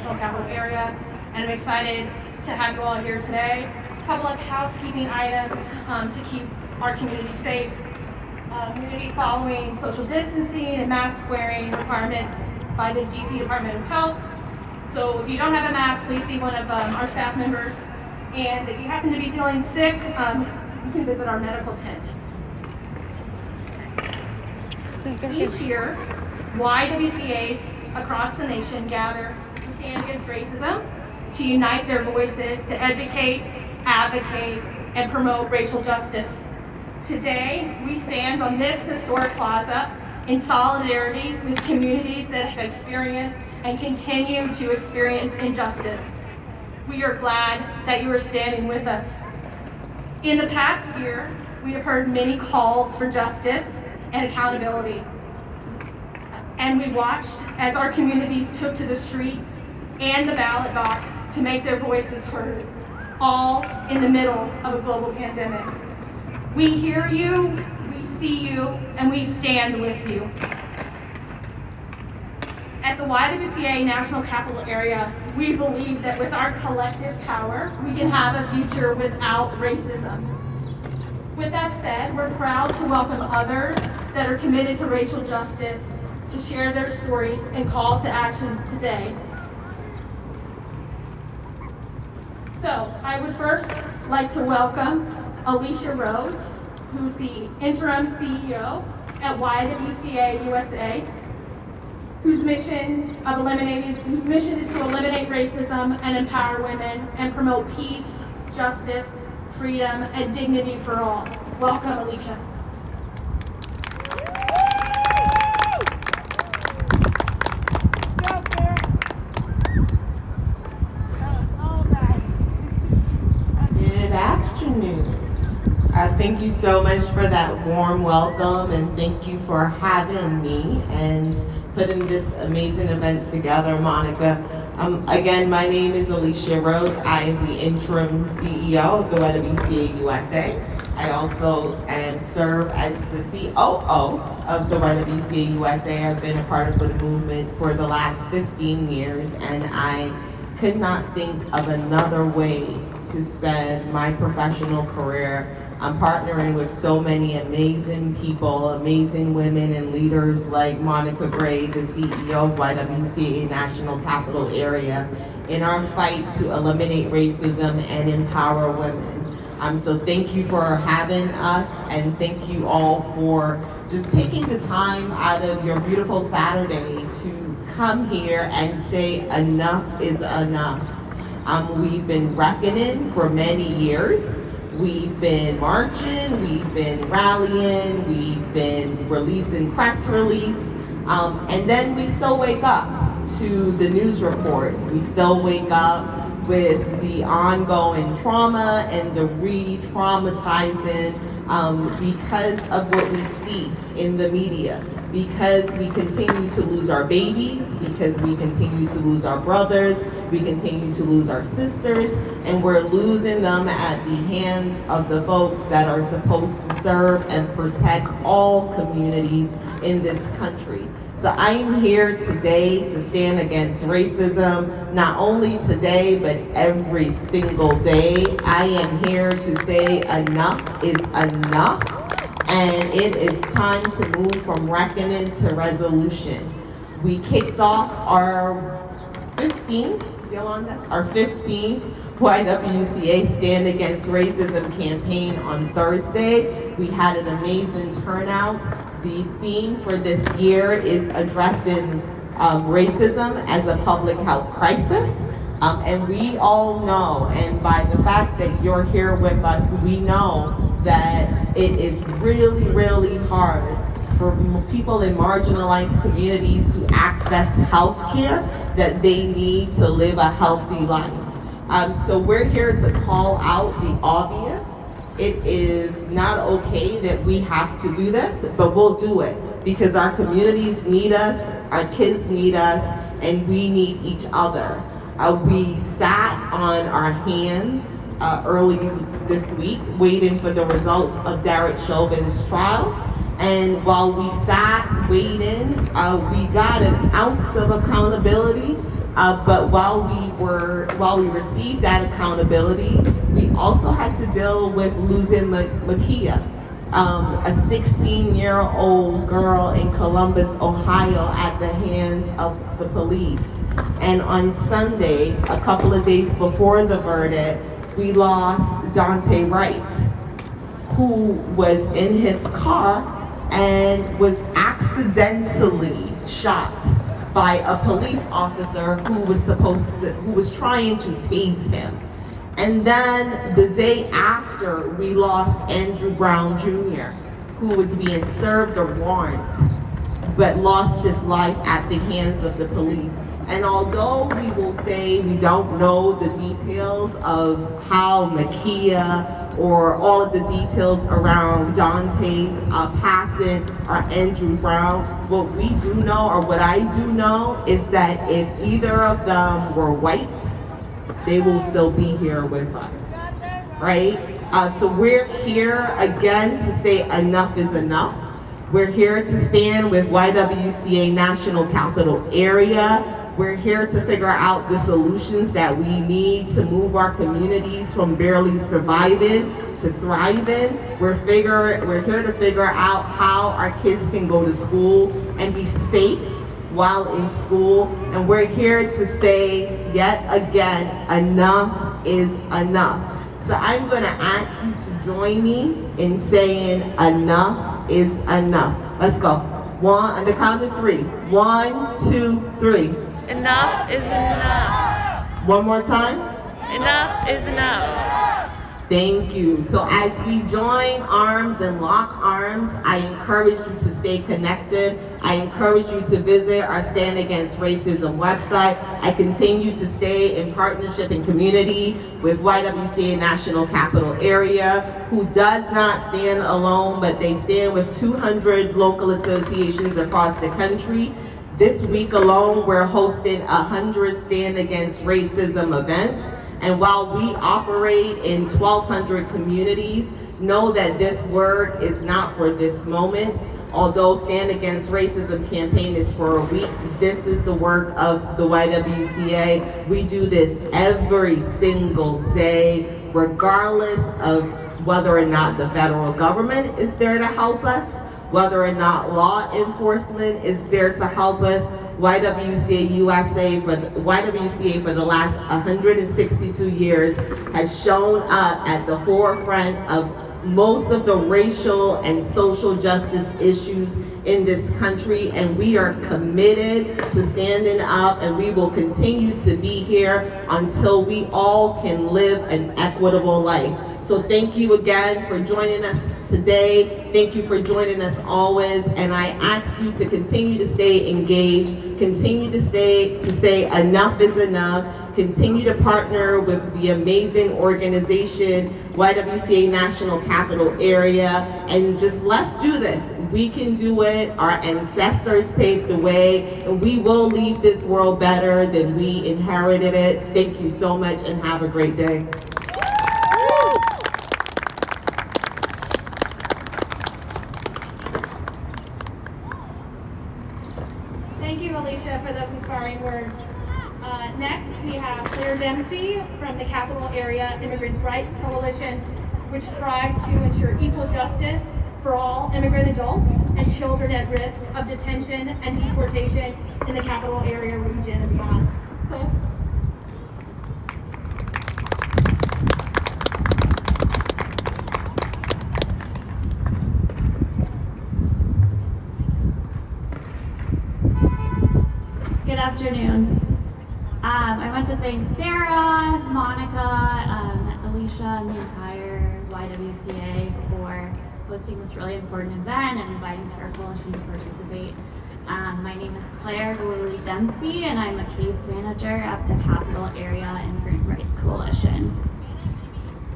National Capital Area, and I'm excited to have you all here today. A couple of housekeeping items to keep our community safe. We're going to be following social distancing and mask wearing requirements by the DC Department of Health. So if you don't have a mask, please see one of our staff members. And if you happen to be feeling sick, you can visit our medical tent. Each year, YWCAs across the nation gather to stand against racism, to unite their voices, to educate, advocate, and promote racial justice. Today, we stand on this historic plaza in solidarity with communities that have experienced and continue to experience injustice. We are glad that you are standing with us. In the past year, we have heard many calls for justice and accountability. And we watched as our communities took to the streets and the ballot box to make their voices heard, all in the middle of a global pandemic. We hear you, we see you, and we stand with you. At the YWCA National Capital Area, we believe that with our collective power, we can have a future without racism. With that said, we're proud to welcome others that are committed to racial justice to share their stories and calls to actions today. So, I would first like to welcome Alicia Rhodes, who's the interim CEO at YWCA USA, whose mission is to eliminate racism and empower women and promote peace, justice, freedom, and dignity for all. Welcome, Alicia. Good afternoon. Thank you so much for that warm welcome, and thank you for having me and putting this amazing event together, Monica. Again, my name is Alicia Rhodes. I am the interim CEO of the YWCA USA. I also serve as the COO of the YWCA USA. I've been a part of the movement for the last 15 years, and I could not think of another way to spend my professional career. I'm partnering with so many amazing people, amazing women and leaders like Monica Gray, the CEO of YWCA National Capital Area, in our fight to eliminate racism and empower women. So thank you for having us, and thank you all for just taking the time out of your beautiful Saturday to come here and say enough is enough. We've been reckoning for many years. We've been marching, we've been rallying, we've been releasing press release, and then we still wake up to the news reports. We still wake up with the ongoing trauma and the re-traumatizing because of what we see in the media. Because we continue to lose our babies, because we continue to lose our brothers, we continue to lose our sisters, and we're losing them at the hands of the folks that are supposed to serve and protect all communities in this country. So I am here today to stand against racism, not only today, but every single day. I am here to say enough is enough. And it is time to move from reckoning to resolution. We kicked off our 15th, Yolanda, our 15th YWCA Stand Against Racism campaign on Thursday. We had an amazing turnout. The theme for this year is addressing racism as a public health crisis. And we all know, and by the fact that you're here with us, we know that it is really, really hard for people in marginalized communities to access health care that they need to live a healthy life. So we're here to call out the obvious. It is not okay that we have to do this, but we'll do it because our communities need us, our kids need us, and we need each other. We sat on our hands early this week waiting for the results of Derek Chauvin's trial. And while we sat waiting, we got an ounce of accountability But while we received that accountability, we also had to deal with losing Micaiah, a 16-year-old girl in Columbus, Ohio, at the hands of the police. And on Sunday, a couple of days before the verdict, we lost Dante Wright, who was in his car and was accidentally shot by a police officer who was trying to tase him. And then the day after, we lost Andrew Brown Jr., who was being served a warrant, but lost his life at the hands of the police. And although we will say we don't know the details of how Micaiah or all of the details around Dante's passing or Andrew Brown, what we do know, or what I do know, is that if either of them were white, they will still be here with us, right? So we're here again to say enough is enough. We're here to stand with YWCA National Capital Area. We're here to figure out the solutions that we need to move our communities from barely surviving to thriving. We're here to figure out how our kids can go to school and be safe while in school. And we're here to say yet again, enough is enough. So I'm gonna ask you to join me in saying enough is enough. Let's go. On the count of three. 1, 2, 3. Enough is enough. One more time. Enough is enough. Thank you. So as we join arms and lock arms, I encourage you to stay connected. I encourage you to visit our Stand Against Racism website. I continue to stay in partnership and community with YWCA National Capital Area, who does not stand alone, but they stand with 200 local associations across the country. This week alone, we're hosting 100 Stand Against Racism events. And while we operate in 1,200 communities, know that this work is not for this moment. Although Stand Against Racism campaign is for a week, this is the work of the YWCA. We do this every single day, regardless of whether or not the federal government is there to help us, whether or not law enforcement is there to help us. YWCA for the last 162 years has shown up at the forefront of most of the racial and social justice issues in this country, and we are committed to standing up, and we will continue to be here until we all can live an equitable life. So thank you again for joining us today. Thank you for joining us always, and I ask you to continue to stay engaged, continue to say enough is enough, continue to partner with the amazing organization YWCA National Capital Area, and just let's do this. We can do it. Our ancestors paved the way, and we will leave this world better than we inherited it. Thank you so much, and have a great day. Thank you, Alicia, for those inspiring words. Next, we have Dempsey from the Capital Area Immigrants' Rights Coalition, which strives to ensure equal justice for all immigrant adults and children at risk of detention and deportation in the Capital Area region and beyond. Claire? Good afternoon. I want to thank Sarah, Monica, Alicia, and the entire YWCA for hosting this really important event and inviting Care Coalition to participate. My name is Claire Dempsey, and I'm a case manager at the Capital Area Immigrant Rights Coalition.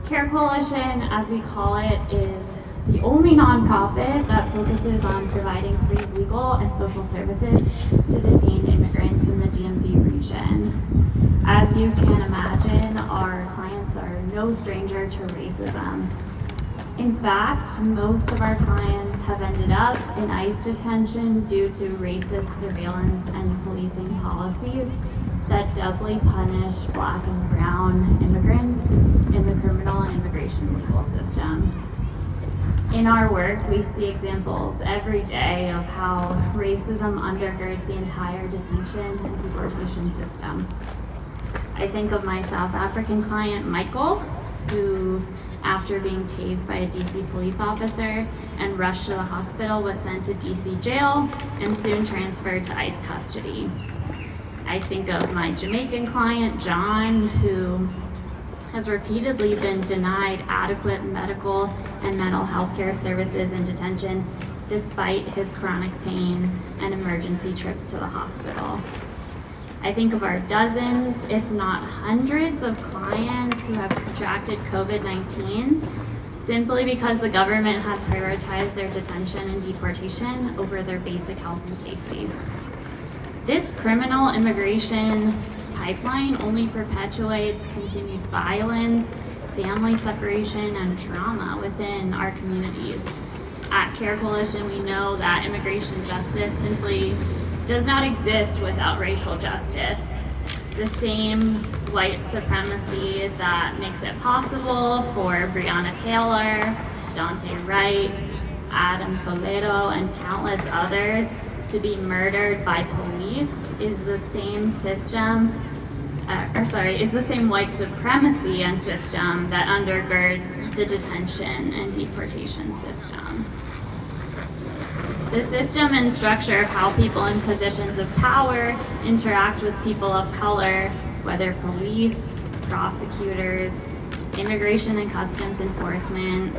Care Coalition, as we call it, is the only nonprofit that focuses on providing free legal and social services to detained immigrants in the DMV region. As you can imagine, our clients are no stranger to racism. In fact, most of our clients have ended up in ICE detention due to racist surveillance and policing policies that doubly punish Black and brown immigrants in the criminal and immigration legal systems. In our work, we see examples every day of how racism undergirds the entire detention and deportation system. I think of my South African client, Michael, who, after being tased by a DC police officer and rushed to the hospital, was sent to DC jail and soon transferred to ICE custody. I think of my Jamaican client, John, who has repeatedly been denied adequate medical and mental health care services in detention despite his chronic pain and emergency trips to the hospital. I think of our dozens, if not hundreds, of clients who have contracted COVID-19 simply because the government has prioritized their detention and deportation over their basic health and safety. This criminal immigration pipeline only perpetuates continued violence, family separation, and trauma within our communities. At Care Coalition, we know that immigration justice simply does not exist without racial justice. The same white supremacy that makes it possible for Breonna Taylor, Dante Wright, Adam Toledo, and countless others to be murdered by police is the same white supremacy and system that undergirds the detention and deportation system. The system and structure of how people in positions of power interact with people of color, whether police, prosecutors, immigration and customs enforcement,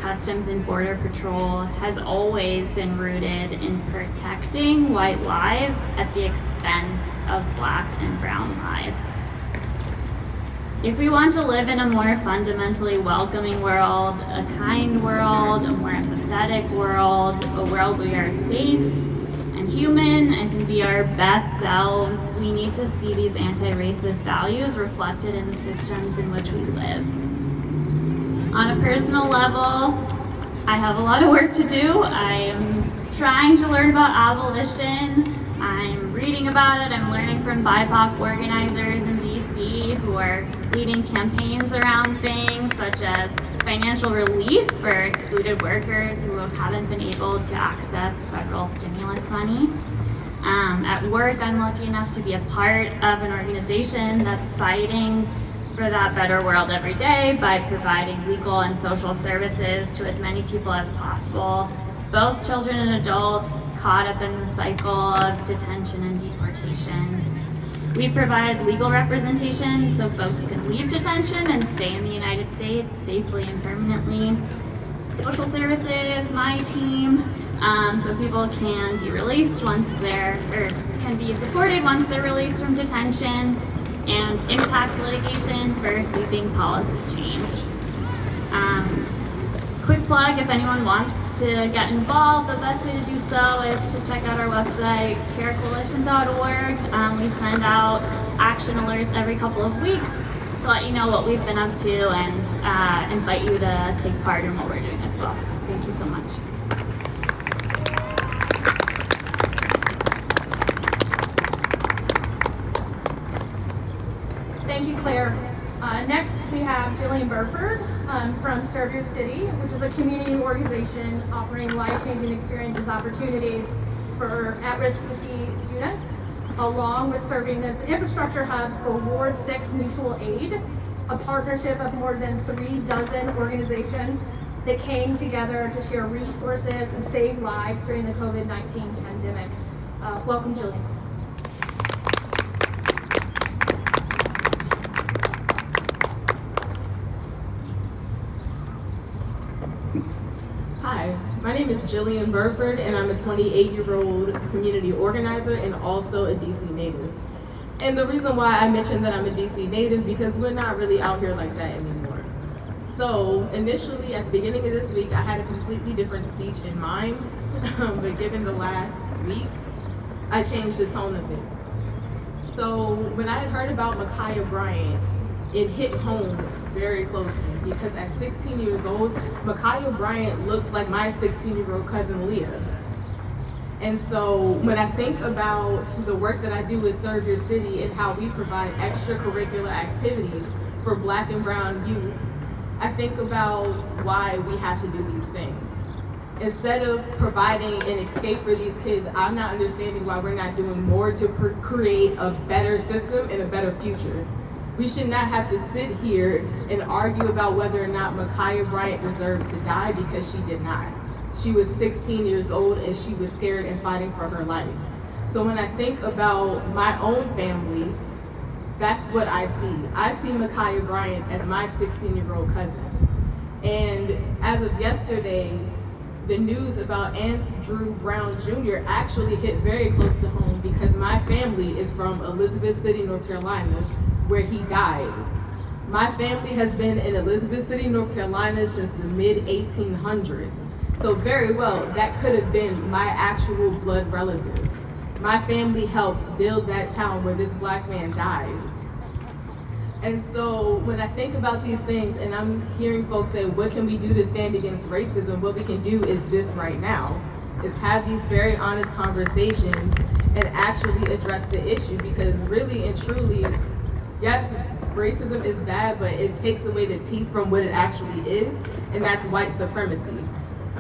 Customs and Border Patrol, has always been rooted in protecting white lives at the expense of Black and brown lives. If we want to live in a more fundamentally welcoming world, a kind world, a more empathetic world, a world where we are safe and human and can be our best selves, we need to see these anti-racist values reflected in the systems in which we live. On a personal level, I have a lot of work to do. I am trying to learn about abolition. I'm reading about it. I'm learning from BIPOC organizers in DC who are leading campaigns around things such as financial relief for excluded workers who haven't been able to access federal stimulus money. At work, I'm lucky enough to be a part of an organization that's fighting for that better world every day by providing legal and social services to as many people as possible, both children and adults caught up in the cycle of detention and deportation. We provide legal representation so folks can leave detention and stay in the United States safely and permanently. Social services, my team, so people can be released can be supported once they're released from detention, and impact litigation for sweeping policy change. Quick plug, if anyone wants to get involved, the best way to do so is to check out our website, carecoalition.org. We send out action alerts every couple of weeks to let you know what we've been up to and invite you to take part in what we're doing as well. Thank you so much. Thank you, Claire. Next, we have Jillian Burford from Serve Your City, which is a community organization offering life-changing experiences, opportunities for at-risk DC students, along with serving as the infrastructure hub for Ward 6 Mutual Aid, a partnership of more than 36 organizations that came together to share resources and save lives during the COVID-19 pandemic. Welcome, Jillian. Hi, my name is Jillian Burford, and I'm a 28-year-old community organizer and also a DC native. And the reason why I mentioned that I'm a DC native, because we're not really out here like that anymore. So initially, at the beginning of this week, I had a completely different speech in mind, but given the last week, I changed the tone a bit. So when I had heard about Micaiah Bryant, it hit home very closely, because at 16 years old, Micaiah Bryant looks like my 16-year-old cousin Leah. And so when I think about the work that I do with Serve Your City and how we provide extracurricular activities for Black and brown youth, I think about why we have to do these things. Instead of providing an escape for these kids, I'm not understanding why we're not doing more to create a better system and a better future. We should not have to sit here and argue about whether or not Micaiah Bryant deserved to die, because she did not. She was 16 years old and she was scared and fighting for her life. So when I think about my own family, that's what I see. I see Micaiah Bryant as my 16-year-old cousin. And as of yesterday, the news about Andrew Brown Jr. actually hit very close to home, because my family is from Elizabeth City, North Carolina, where he died. My family has been in Elizabeth City, North Carolina since the mid-1800s. So very well, that could have been my actual blood relative. My family helped build that town where this Black man died. And so when I think about these things and I'm hearing folks say, what can we do to stand against racism? What we can do is this right now, is have these very honest conversations and actually address the issue. Because really and truly, yes, racism is bad, but it takes away the teeth from what it actually is, and that's white supremacy.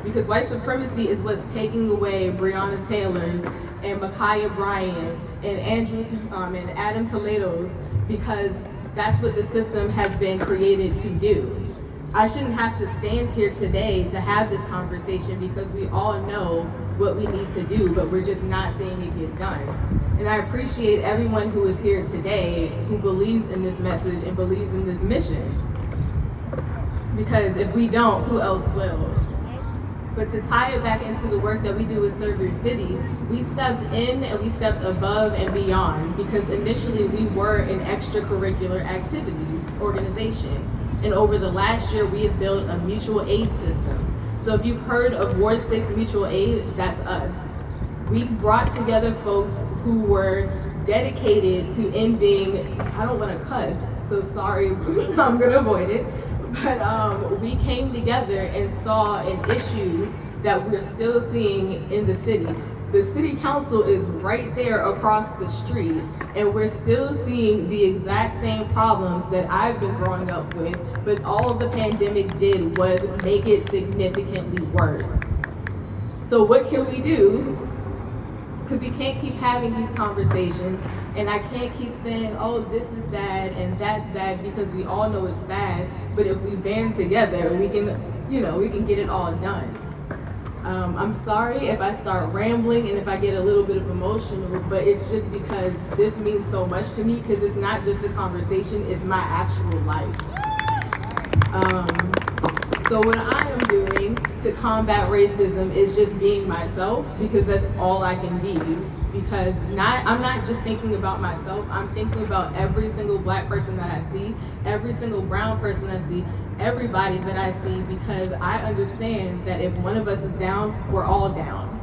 Because white supremacy is what's taking away Breonna Taylor's and Micaiah Bryant's and and Adam Toledo's, because that's what the system has been created to do. I shouldn't have to stand here today to have this conversation, because we all know what we need to do, but we're just not seeing it get done. And I appreciate everyone who is here today who believes in this message and believes in this mission. Because if we don't, who else will? But to tie it back into the work that we do with Serve Your City, we stepped in and we stepped above and beyond, because initially we were an extracurricular activities organization. And over the last year, we have built a mutual aid system. So if you've heard of Ward 6 Mutual Aid, that's us. We brought together folks who were dedicated to ending, I don't want to cuss, so sorry, I'm gonna avoid it. But we came together and saw an issue that we're still seeing in the city. The city council is right there across the street, and we're still seeing the exact same problems that I've been growing up with, but all the pandemic did was make it significantly worse. So what can we do? Because we can't keep having these conversations, and I can't keep saying, oh, this is bad and that's bad, because we all know it's bad. But if we band together, we can get it all done. I'm sorry if I start rambling and if I get a little bit of emotional, but it's just because this means so much to me, because it's not just a conversation, it's my actual life. So what I am doing to combat racism is just being myself, because that's all I can be. Because I'm not just thinking about myself, I'm thinking about every single Black person that I see, every single brown person I see, everybody that I see, because I understand that if one of us is down, we're all down.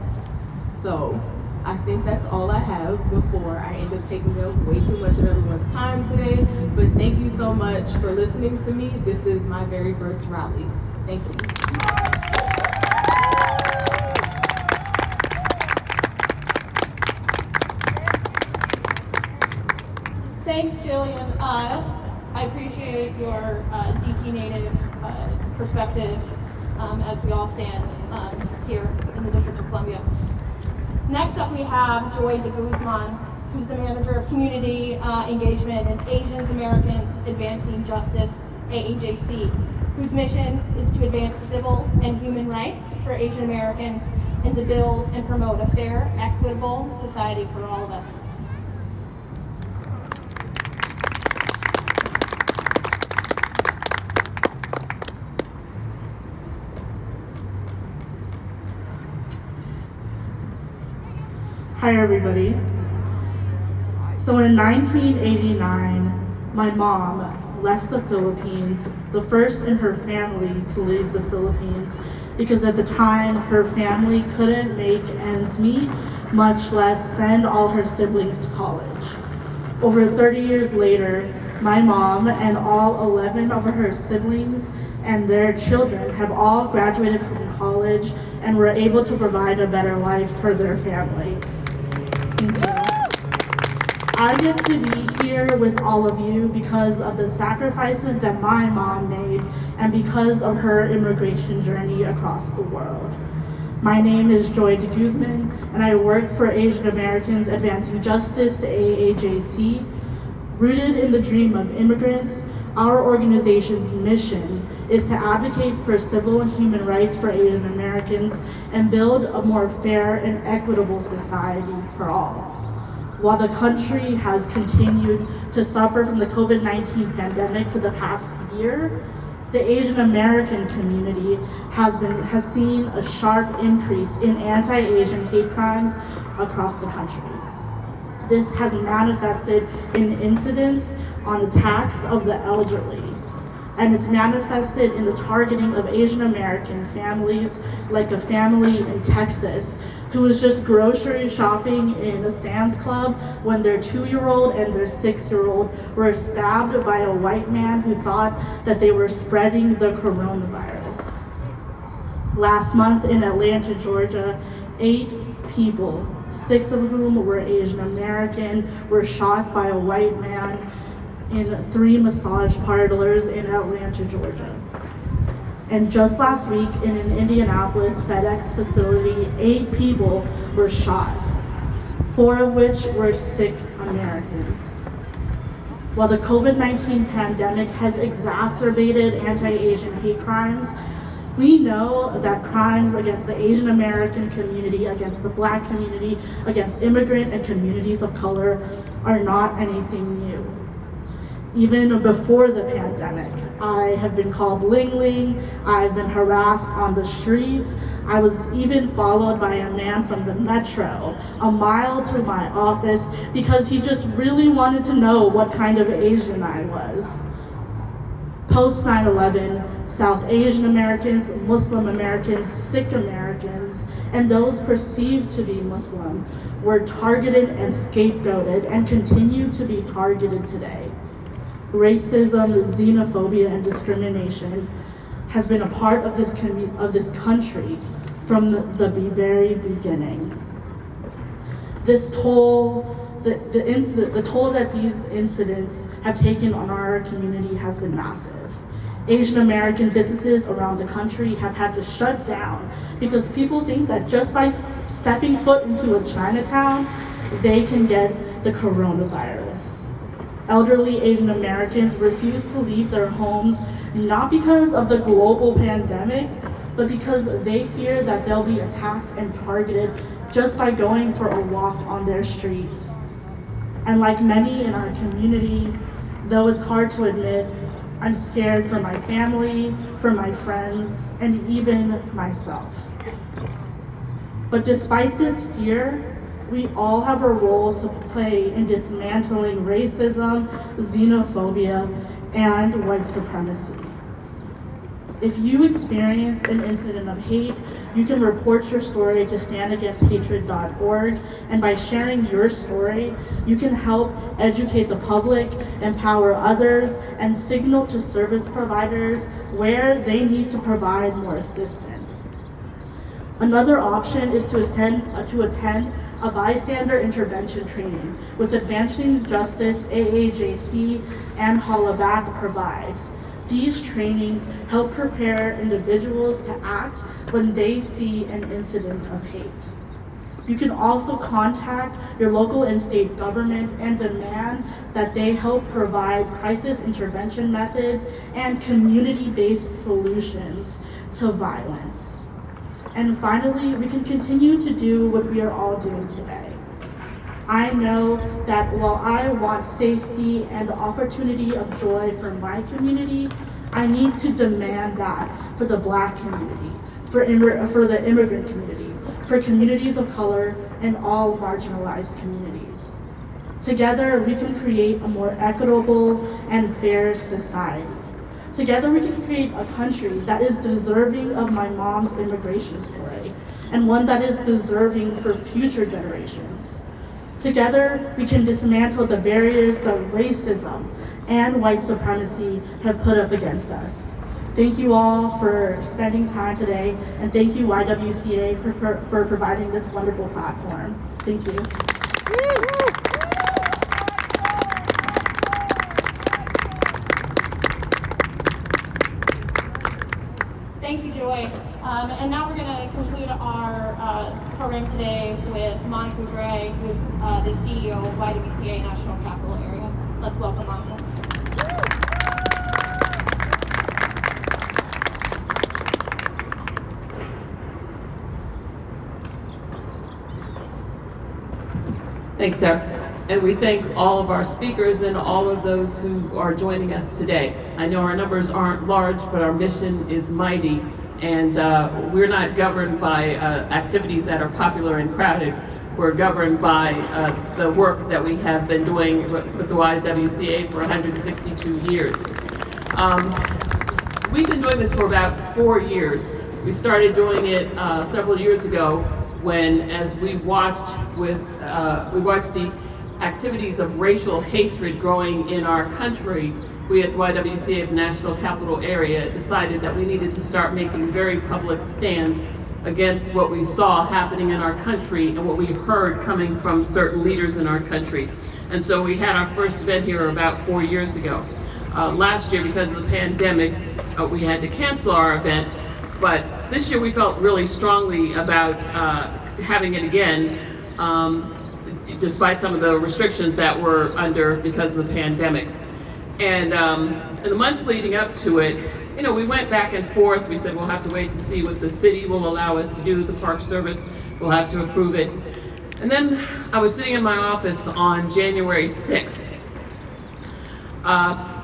So I think that's all I have before I end up taking up way too much of everyone's time today. But thank you so much for listening to me. This is my very first rally. Thank you. Thanks, Jillian. I appreciate your DC native perspective as we all stand here in the District of Columbia. Next up, we have Joy de Guzman, who's the Manager of Community Engagement and Asian Americans Advancing Justice, AAJC, whose mission is to advance civil and human rights for Asian Americans and to build and promote a fair, equitable society for all of us. Hi everybody. So in 1989, my mom left the Philippines, the first in her family to leave the Philippines, because at the time her family couldn't make ends meet, much less send all her siblings to college. Over 30 years later, my mom and all 11 of her siblings and their children have all graduated from college and were able to provide a better life for their family. Thank you. I get to be here with all of you because of the sacrifices that my mom made and because of her immigration journey across the world. My name is Guzman, and I work for Asian Americans Advancing Justice, AAJC. Rooted in the dream of immigrants, our organization's mission is to advocate for civil and human rights for Asian Americans and build a more fair and equitable society for all. While the country has continued to suffer from the COVID-19 pandemic for the past year, the Asian American community has seen a sharp increase in anti-Asian hate crimes across the country. This has manifested in incidents on attacks of the elderly, and it's manifested in the targeting of Asian American families, like a family in Texas who was just grocery shopping in a Sam's Club when their 2-year-old and their 6-year-old were stabbed by a white man who thought that they were spreading the coronavirus. Last month in Atlanta, Georgia, 8 people, 6 of whom were Asian American, were shot by a white man in 3 massage parlors in Atlanta, Georgia. And just last week in an Indianapolis FedEx facility, 8 people were shot, 4 of which were Sikh Americans. While the COVID-19 pandemic has exacerbated anti-Asian hate crimes, we know that crimes against the Asian American community, against the Black community, against immigrant and communities of color are not anything new. Even before the pandemic, I have been called Ling Ling, I've been harassed on the street, I was even followed by a man from the metro a mile to my office because he just really wanted to know what kind of Asian I was. Post 9/11, South Asian Americans, Muslim Americans, Sikh Americans, and those perceived to be Muslim were targeted and scapegoated and continue to be targeted today. Racism, xenophobia, and discrimination has been a part of this country from the very beginning. This toll, the toll that these incidents have taken on our community has been massive. Asian American businesses around the country have had to shut down because people think that just by stepping foot into a Chinatown, they can get the coronavirus. Elderly Asian Americans refuse to leave their homes not because of the global pandemic, but because they fear that they'll be attacked and targeted just by going for a walk on their streets. And like many in our community, though it's hard to admit, I'm scared for my family, for my friends, and even myself. But despite this fear, we all have a role to play in dismantling racism, xenophobia, and white supremacy. If you experience an incident of hate, you can report your story to standagainsthatred.org, and by sharing your story, you can help educate the public, empower others, and signal to service providers where they need to provide more assistance. Another option is to attend a bystander intervention training, which Advancing Justice, AAJC, and Ywca provide. These trainings help prepare individuals to act when they see an incident of hate. You can also contact your local and state government and demand that they help provide crisis intervention methods and community-based solutions to violence. And finally, we can continue to do what we are all doing today. I know that while I want safety and the opportunity of joy for my community, I need to demand that for the Black community, for the immigrant community, for communities of color, and all marginalized communities. Together, we can create a more equitable and fair society. Together, we can create a country that is deserving of my mom's immigration story, and one that is deserving for future generations. Together, we can dismantle the barriers that racism and white supremacy have put up against us. Thank you all for spending time today, and thank you YWCA for providing this wonderful platform. Thank you. Thank you, Joy. And now we're going to conclude our program today with Monica Gray, who's the CEO of YWCA National Capital Area. Let's welcome Monica. Thanks, Sarah. And we thank all of our speakers and all of those who are joining us today. I know our numbers aren't large, but our mission is mighty. And we're not governed by activities that are popular and crowded. We're governed by the work that we have been doing with the YWCA for 162 years. We've been doing this for about 4 years. We started doing it several years ago when, as we watched the activities of racial hatred growing in our country, we at the YWCA of National Capital Area decided that we needed to start making very public stands against what we saw happening in our country and what we heard coming from certain leaders in our country. And so we had our first event here about 4 years ago. Last year, because of the pandemic, we had to cancel our event, but this year we felt really strongly about having it again, despite some of the restrictions that we're under because of the pandemic. And in the months leading up to it, you know, we went back and forth. We said we'll have to wait to see what the city will allow us to do. The Park Service will have to approve it. And then I was sitting in my office on January 6th,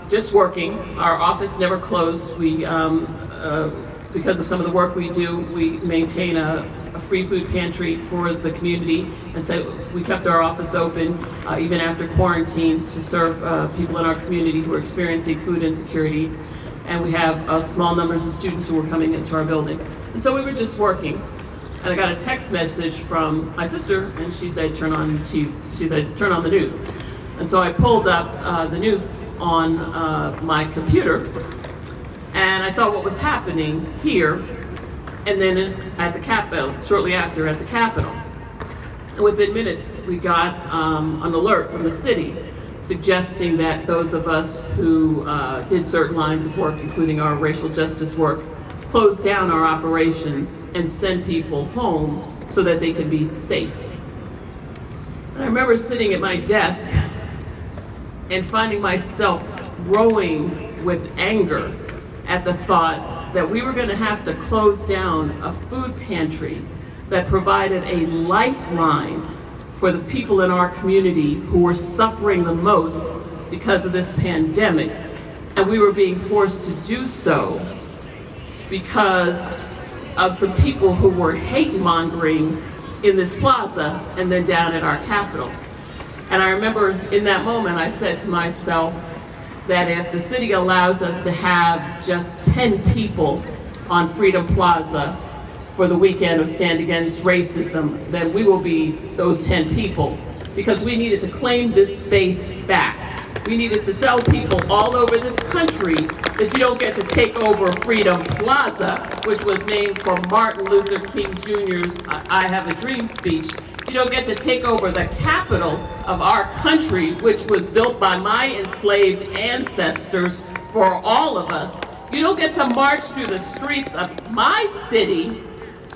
just working. Our office never closed. We, because of some of the work we do, we maintain a free food pantry for the community, and so we kept our office open even after quarantine to serve people in our community who are experiencing food insecurity. And we have small numbers of students who were coming into our building. And so we were just working. And I got a text message from my sister, and she said, turn on the news. And so I pulled up the news on my computer, and I saw what was happening here, and then at the Capitol, shortly after at the Capitol. And within minutes, we got an alert from the city suggesting that those of us who did certain lines of work, including our racial justice work, close down our operations and send people home so that they can be safe. And I remember sitting at my desk and finding myself growing with anger at the thought that we were going to have to close down a food pantry that provided a lifeline for the people in our community who were suffering the most because of this pandemic. And we were being forced to do so because of some people who were hate-mongering in this plaza and then down at our Capitol. And I remember in that moment I said to myself that if the city allows us to have just 10 people on Freedom Plaza for the weekend of Stand Against Racism, then we will be those 10 people, because we needed to claim this space back. We needed to tell people all over this country that you don't get to take over Freedom Plaza, which was named for Martin Luther King Jr.'s I Have a Dream speech. You don't get to take over the capital of our country, which was built by my enslaved ancestors for all of us. You don't get to march through the streets of my city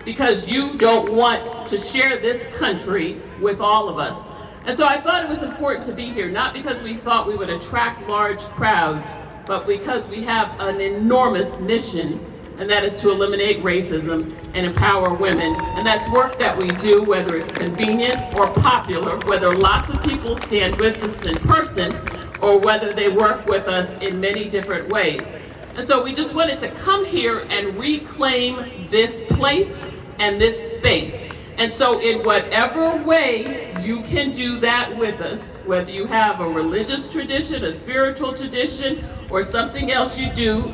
because you don't want to share this country with all of us. And so I thought it was important to be here, not because we thought we would attract large crowds, but because we have an enormous mission, and that is to eliminate racism and empower women. And that's work that we do, whether it's convenient or popular, whether lots of people stand with us in person, or whether they work with us in many different ways. And so we just wanted to come here and reclaim this place and this space. And so in whatever way you can do that with us, whether you have a religious tradition, a spiritual tradition, or something else you do,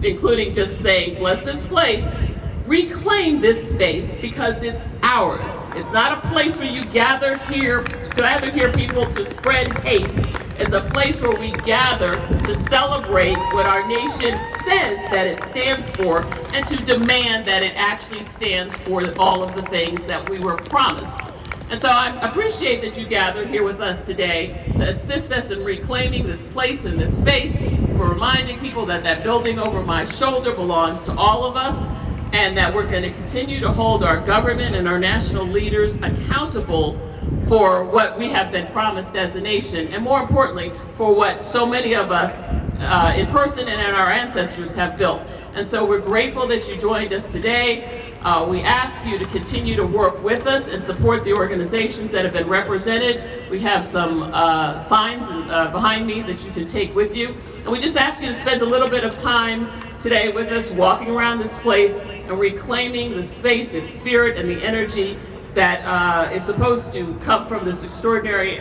including just saying, bless this place, reclaim this space because it's ours. It's not a place where you gather here people to spread hate. It's a place where we gather to celebrate what our nation says that it stands for and to demand that it actually stands for all of the things that we were promised. And so I appreciate that you gathered here with us today to assist us in reclaiming this place and this space, for reminding people that that building over my shoulder belongs to all of us, and that we're going to continue to hold our government and our national leaders accountable for what we have been promised as a nation, and more importantly, for what so many of us in person and our ancestors have built. And so we're grateful that you joined us today. We ask you to continue to work with us and support the organizations that have been represented. We have some signs behind me that you can take with you. And we just ask you to spend a little bit of time today with us, walking around this place and reclaiming the space, its spirit, and the energy that is supposed to come from this extraordinary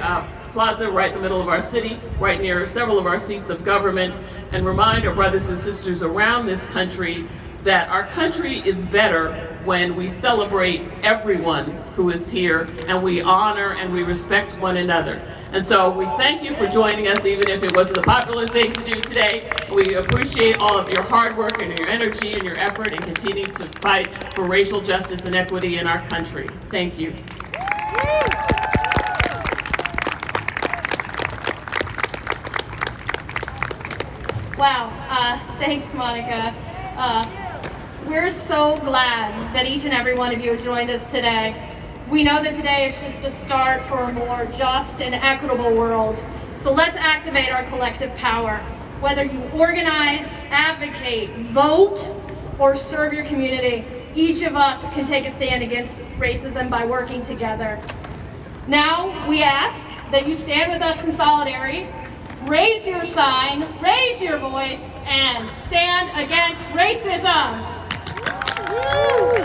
plaza right in the middle of our city, right near several of our seats of government, and remind our brothers and sisters around this country that our country is better when we celebrate everyone who is here, and we honor and we respect one another. And so we thank you for joining us, even if it wasn't the popular thing to do today. We appreciate all of your hard work and your energy and your effort in continuing to fight for racial justice and equity in our country. Thank you. Wow, thanks, Monica. We're so glad that each and every one of you have joined us today. We know that today is just the start for a more just and equitable world. So let's activate our collective power. Whether you organize, advocate, vote, or serve your community, each of us can take a stand against racism by working together. Now, we ask that you stand with us in solidarity, raise your sign, raise your voice, and stand against racism. No